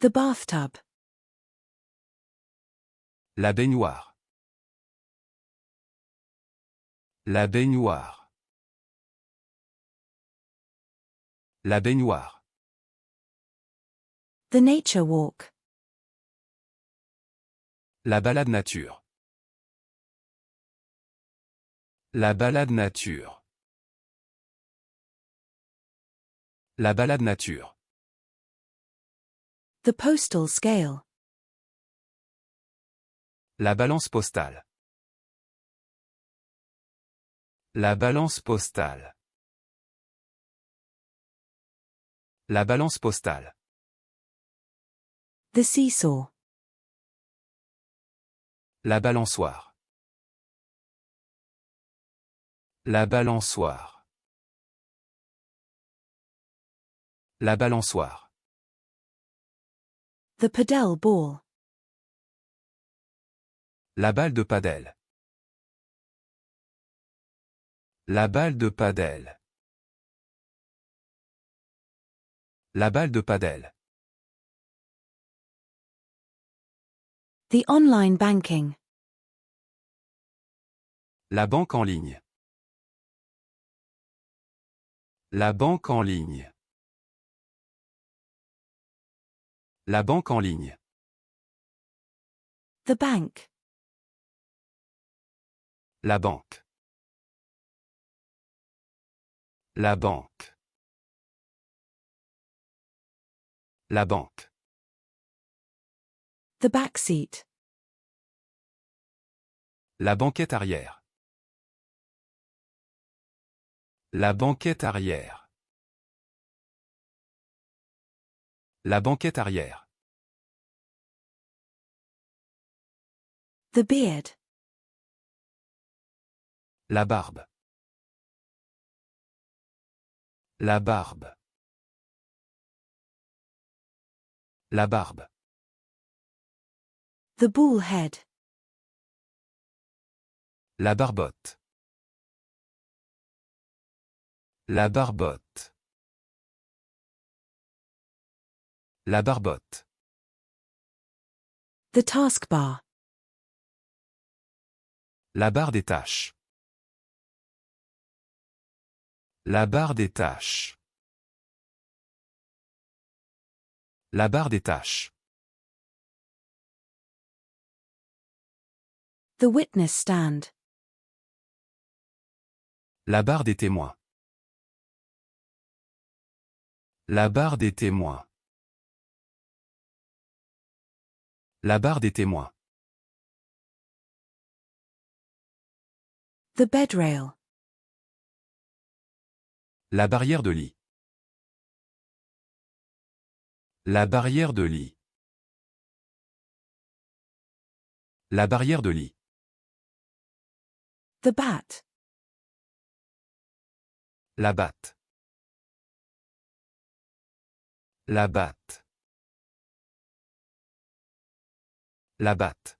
The bathtub. La baignoire. La baignoire. La baignoire. The nature walk. La balade nature. La balade nature. La balade nature. The postal scale. La balance postale. La balance postale. La balance postale. The seesaw. La balançoire. La balançoire. La balançoire. The padel ball. La balle de padel. La balle de padel. La balle de padel. The online banking. La banque en ligne. La banque en ligne. La banque en ligne. The bank. La banque. La banque. La banque. The back seat. La banquette arrière. La banquette arrière. La banquette arrière. The beard. La barbe. La barbe. La barbe. The bull head. La barbotte. La barbotte. La barbotte. The taskbar. La barre des tâches. La barre des tâches. La barre des tâches. The witness stand. La barre des témoins. La barre des témoins. La barre des témoins. The bed rail. La barrière de lit. La barrière de lit. La barrière de lit. The bat. La batte. La batte. La batte.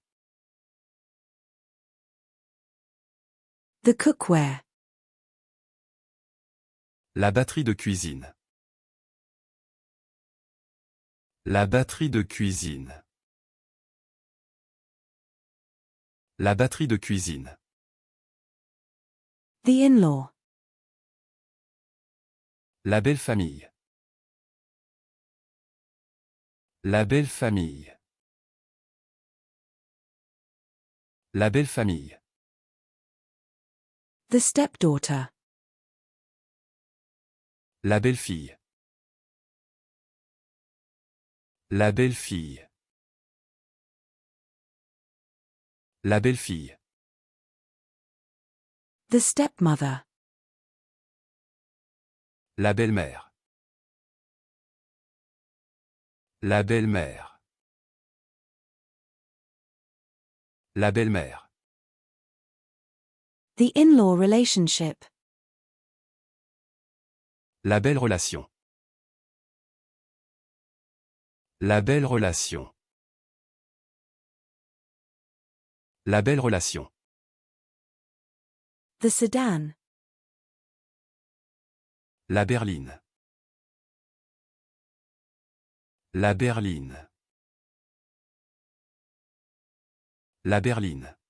The cookware. La batterie de cuisine. La batterie de cuisine. La batterie de cuisine. The in-law. La belle famille. La belle famille. La belle famille. The stepdaughter. La belle-fille. La belle-fille. La belle-fille. The stepmother. La belle-mère. La belle-mère. La belle-mère. The in-law relationship. La belle relation. La belle relation. La belle relation. The sedan. La berline. La berline. La berline.